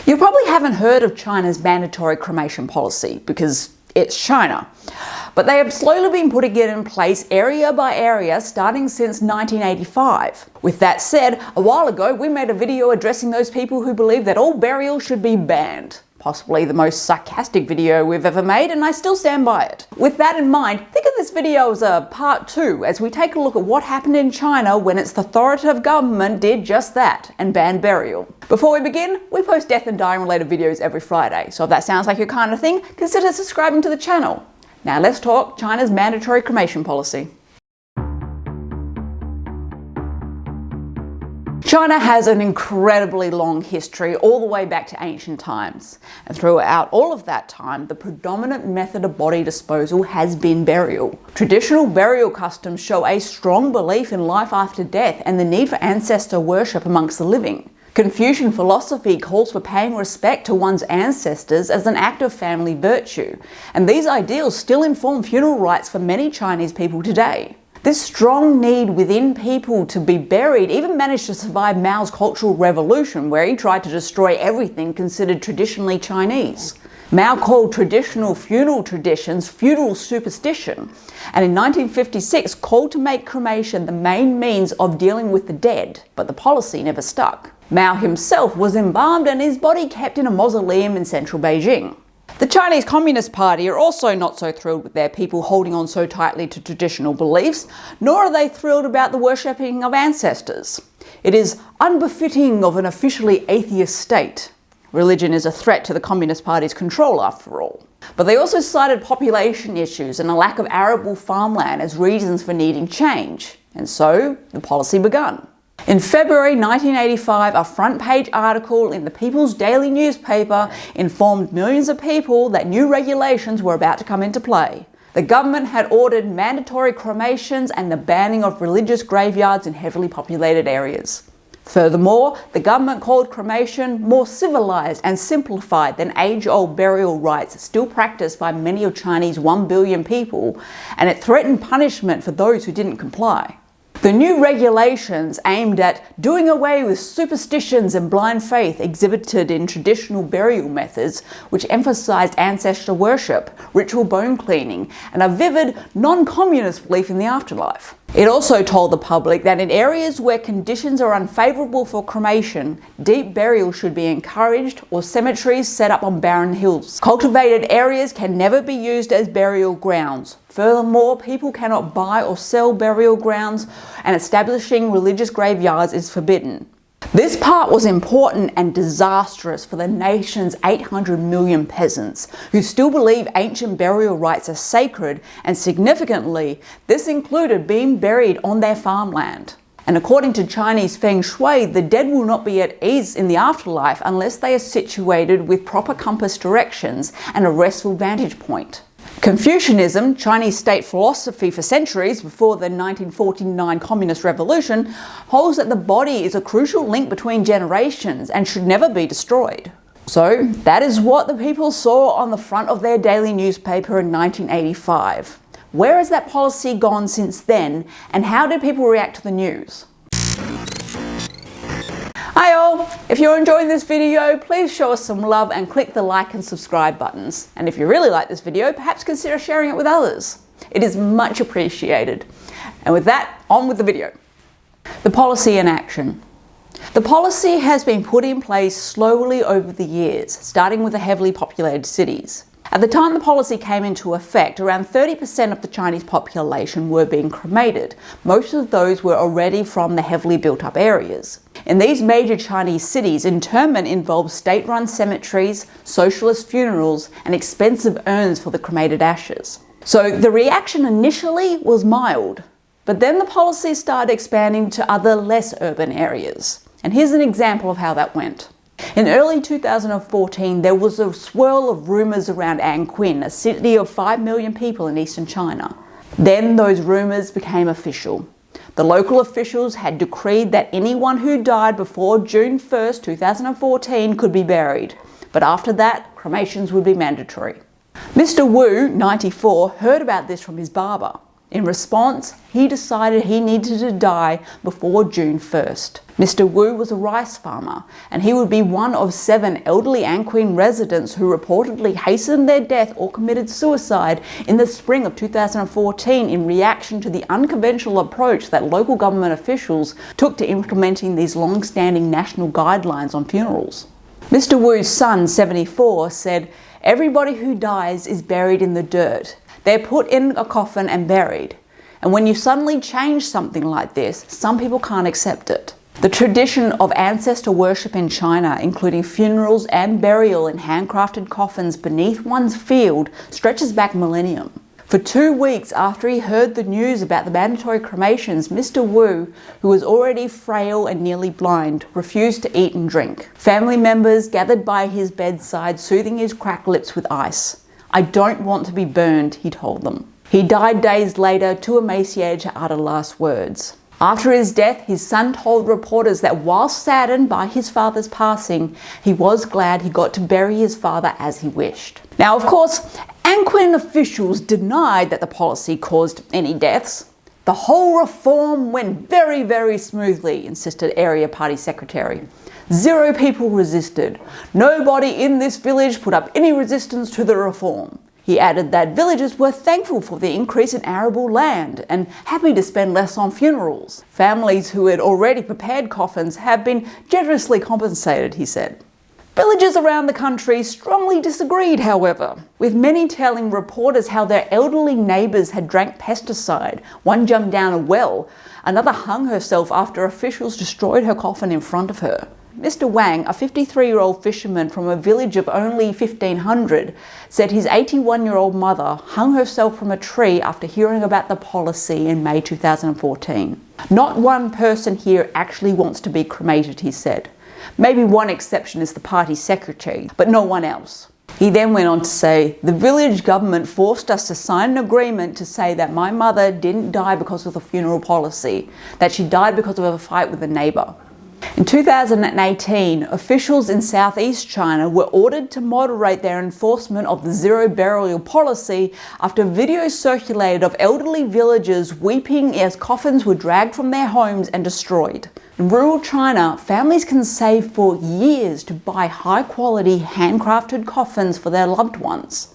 You probably haven't heard of China's mandatory cremation policy because it's China. But they have slowly been putting it in place area by area starting since 1985. With that said, a while ago we made a video addressing those people who believe that all burials should be banned. Possibly the most sarcastic video we've ever made, and I still stand by it. With that in mind, think of this video as a part 2 as we take a look at what happened in China when its authoritative government did just that and banned burial. Before we begin, we post death and dying related videos every Friday, so if that sounds like your kind of thing, consider subscribing to the channel. Now let's talk China's mandatory cremation policy. China has an incredibly long history all the way back to ancient times. And throughout all of that time, the predominant method of body disposal has been burial. Traditional burial customs show a strong belief in life after death and the need for ancestor worship amongst the living. Confucian philosophy calls for paying respect to one's ancestors as an act of family virtue, and these ideals still inform funeral rites for many Chinese people today. This strong need within people to be buried even managed to survive Mao's Cultural Revolution, where he tried to destroy everything considered traditionally Chinese. Mao called traditional funeral traditions feudal superstition, and in 1956 called to make cremation the main means of dealing with the dead, but the policy never stuck. Mao himself was embalmed and his body kept in a mausoleum in central Beijing. The Chinese Communist Party are also not so thrilled with their people holding on so tightly to traditional beliefs, nor are they thrilled about the worshipping of ancestors. It is unbefitting of an officially atheist state. Religion is a threat to the Communist Party's control, after all. But they also cited population issues and a lack of arable farmland as reasons for needing change, and so the policy began. In February 1985, a front-page article in the People's Daily newspaper informed millions of people that new regulations were about to come into play. The government had ordered mandatory cremations and the banning of religious graveyards in heavily populated areas. Furthermore, the government called cremation more civilized and simplified than age-old burial rites still practiced by many of Chinese 1 billion people, and it threatened punishment for those who didn't comply. The new regulations aimed at doing away with superstitions and blind faith exhibited in traditional burial methods, which emphasized ancestor worship, ritual bone cleaning, and a vivid, non-communist belief in the afterlife. It also told the public that in areas where conditions are unfavorable for cremation, deep burial should be encouraged or cemeteries set up on barren hills. Cultivated areas can never be used as burial grounds. Furthermore, people cannot buy or sell burial grounds, and establishing religious graveyards is forbidden. This part was important and disastrous for the nation's 800 million peasants, who still believe ancient burial rites are sacred, and significantly, this included being buried on their farmland. And according to Chinese Feng Shui, the dead will not be at ease in the afterlife unless they are situated with proper compass directions and a restful vantage point. Confucianism, Chinese state philosophy for centuries before the 1949 Communist Revolution, holds that the body is a crucial link between generations and should never be destroyed. So that is what the people saw on the front of their daily newspaper in 1985. Where has that policy gone since then, and how did people react to the news? Hi all! If you're enjoying this video, please show us some love and click the like and subscribe buttons. And if you really like this video, perhaps consider sharing it with others. It is much appreciated. And with that, on with the video. The policy in action. The policy has been put in place slowly over the years, starting with the heavily populated cities. At the time the policy came into effect, around 30% of the Chinese population were being cremated. Most of those were already from the heavily built-up areas. In these major Chinese cities, interment involved state-run cemeteries, socialist funerals, and expensive urns for the cremated ashes. So the reaction initially was mild, but then the policy started expanding to other less urban areas. And here's an example of how that went. In early 2014, there was a swirl of rumours around Anqing, a city of 5 million people in eastern China. Then those rumours became official. The local officials had decreed that anyone who died before June 1st, 2014 could be buried, but after that, cremations would be mandatory. Mr. Wu, 94, heard about this from his barber. In response, he decided he needed to die before June 1st. Mr. Wu was a rice farmer, and he would be one of 7 elderly Anqing residents who reportedly hastened their death or committed suicide in the spring of 2014 in reaction to the unconventional approach that local government officials took to implementing these long-standing national guidelines on funerals. Mr. Wu's son, 74, said, "Everybody who dies is buried in the dirt. They're put in a coffin and buried. And when you suddenly change something like this, some people can't accept it." The tradition of ancestor worship in China, including funerals and burial in handcrafted coffins beneath one's field, stretches back millennium. For 2 weeks after he heard the news about the mandatory cremations, Mr. Wu, who was already frail and nearly blind, refused to eat and drink. Family members gathered by his bedside, soothing his cracked lips with ice. "I don't want to be burned," he told them. He died days later, too emaciated to utter last words. After his death, his son told reporters that while saddened by his father's passing, he was glad he got to bury his father as he wished. Now, of course, Anqing officials denied that the policy caused any deaths. "The whole reform went very, very smoothly," insisted Area Party Secretary. "0 people resisted. Nobody in this village put up any resistance to the reform." He added that villagers were thankful for the increase in arable land and happy to spend less on funerals. Families who had already prepared coffins have been generously compensated, he said. Villagers around the country strongly disagreed, however, with many telling reporters how their elderly neighbours had drank pesticide. One jumped down a well, another hung herself after officials destroyed her coffin in front of her. Mr. Wang, a 53-year-old fisherman from a village of only 1,500, said his 81-year-old mother hung herself from a tree after hearing about the policy in May 2014. "Not one person here actually wants to be cremated," he said. "Maybe one exception is the party secretary, but no one else." He then went on to say, "The village government forced us to sign an agreement to say that my mother didn't die because of the funeral policy, that she died because of a fight with a neighbour." In 2018, officials in southeast China were ordered to moderate their enforcement of the 0 burial policy after videos circulated of elderly villagers weeping as coffins were dragged from their homes and destroyed. In rural China, families can save for years to buy high-quality handcrafted coffins for their loved ones.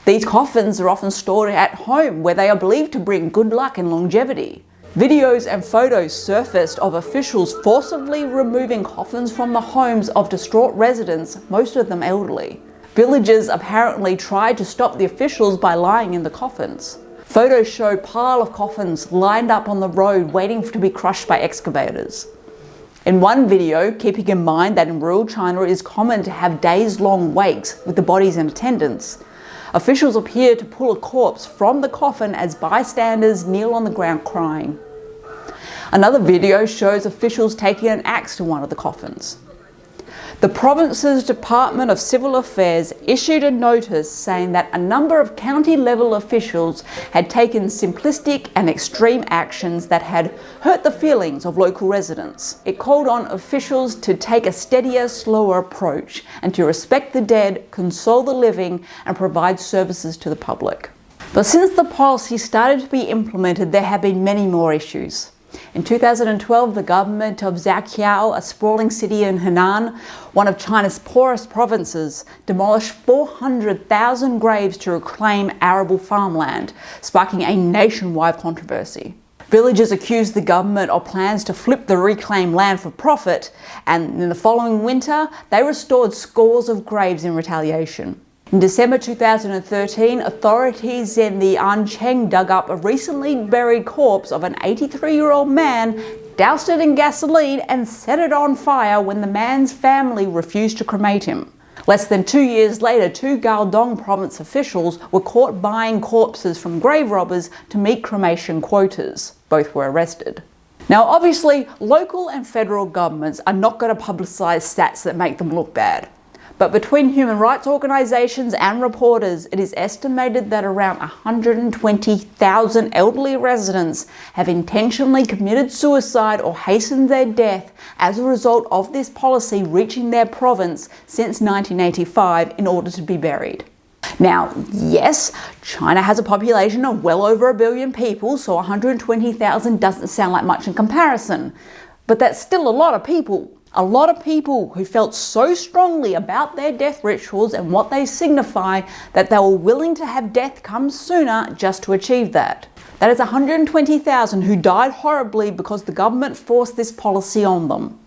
These coffins are often stored at home where they are believed to bring good luck and longevity. Videos and photos surfaced of officials forcibly removing coffins from the homes of distraught residents, most of them elderly. Villagers apparently tried to stop the officials by lying in the coffins. Photos show a pile of coffins lined up on the road waiting to be crushed by excavators. In one video, keeping in mind that in rural China it is common to have days-long wakes with the bodies in attendance, officials appear to pull a corpse from the coffin as bystanders kneel on the ground crying. Another video shows officials taking an axe to one of the coffins. The province's Department of Civil Affairs issued a notice saying that a number of county-level officials had taken simplistic and extreme actions that had hurt the feelings of local residents. It called on officials to take a steadier, slower approach and to respect the dead, console the living, and provide services to the public. But since the policy started to be implemented, there have been many more issues. In 2012, the government of Zhaoqiao, a sprawling city in Henan, one of China's poorest provinces, demolished 400,000 graves to reclaim arable farmland, sparking a nationwide controversy. Villagers accused the government of plans to flip the reclaimed land for profit, and in the following winter, they restored scores of graves in retaliation. In December 2013, authorities in the Ancheng dug up a recently buried corpse of an 83-year-old man, doused it in gasoline and set it on fire when the man's family refused to cremate him. Less than 2 years later, 2 Guangdong province officials were caught buying corpses from grave robbers to meet cremation quotas. Both were arrested. Now, obviously, local and federal governments are not going to publicise stats that make them look bad. But between human rights organisations and reporters, it is estimated that around 120,000 elderly residents have intentionally committed suicide or hastened their death as a result of this policy reaching their province since 1985 in order to be buried. Now, yes, China has a population of well over 1 billion people, so 120,000 doesn't sound like much in comparison. But that's still a lot of people. A lot of people who felt so strongly about their death rituals and what they signify that they were willing to have death come sooner just to achieve that. That is 120,000 who died horribly because the government forced this policy on them.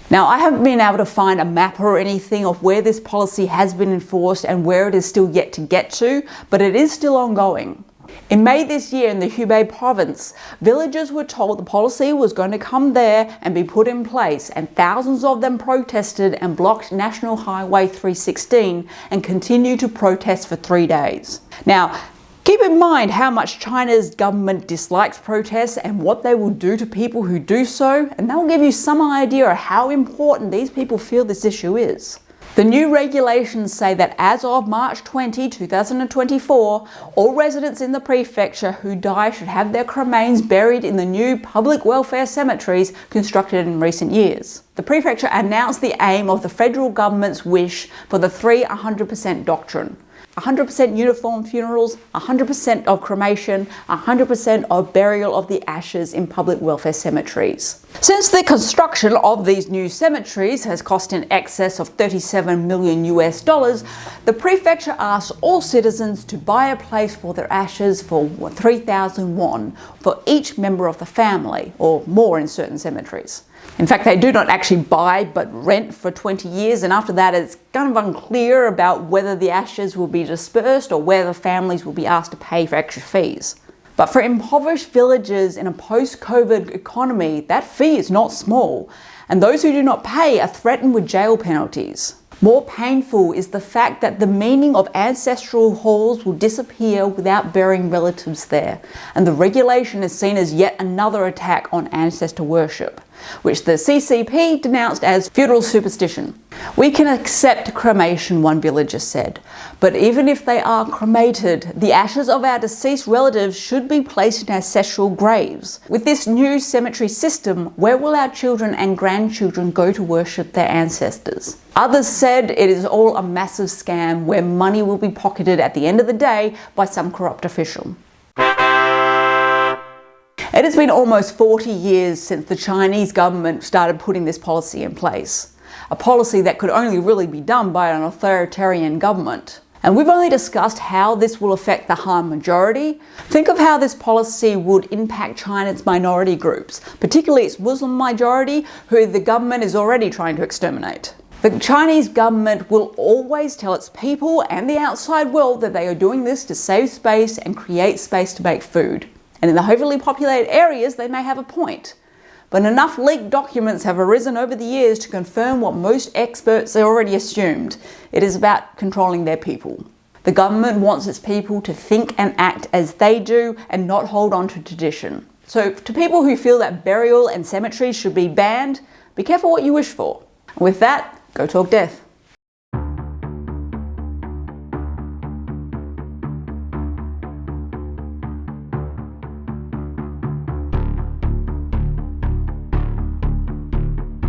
Now, I haven't been able to find a map or anything of where this policy has been enforced and where it is still yet to get to, but it is still ongoing. In May this year in the Hubei province, villagers were told the policy was going to come there and be put in place, and thousands of them protested and blocked National Highway 316 and continued to protest for 3 days. Now, keep in mind how much China's government dislikes protests and what they will do to people who do so, and that will give you some idea of how important these people feel this issue is. The new regulations say that as of March 20, 2024, all residents in the prefecture who die should have their cremains buried in the new public welfare cemeteries constructed in recent years. The prefecture announced the aim of the federal government's wish for the 100% doctrine. 100% uniform funerals, 100% of cremation, 100% of burial of the ashes in public welfare cemeteries. Since the construction of these new cemeteries has cost in excess of $37 million, the prefecture asked all citizens to buy a place for their ashes for 3,000 won for each member of the family, or more in certain cemeteries. In fact, they do not actually buy but rent for 20 years, and after that it's kind of unclear about whether the ashes will be dispersed or whether families will be asked to pay for extra fees. But for impoverished villages in a post-COVID economy, that fee is not small, and those who do not pay are threatened with jail penalties. More painful is the fact that the meaning of ancestral halls will disappear without burying relatives there, and the regulation is seen as yet another attack on ancestor worship, which the CCP denounced as feudal superstition. "We can accept cremation," one villager said, "but even if they are cremated, the ashes of our deceased relatives should be placed in ancestral graves. With this new cemetery system, where will our children and grandchildren go to worship their ancestors?" Others said it is all a massive scam where money will be pocketed at the end of the day by some corrupt official. It has been almost 40 years since the Chinese government started putting this policy in place. A policy that could only really be done by an authoritarian government. And we've only discussed how this will affect the Han majority. Think of how this policy would impact China's minority groups, particularly its Muslim majority, who the government is already trying to exterminate. The Chinese government will always tell its people and the outside world that they are doing this to save space and create space to make food. And in the heavily populated areas, they may have a point. But enough leaked documents have arisen over the years to confirm what most experts already assumed. It is about controlling their people. The government wants its people to think and act as they do and not hold on to tradition. So to people who feel that burial and cemeteries should be banned, be careful what you wish for. With that, go talk death.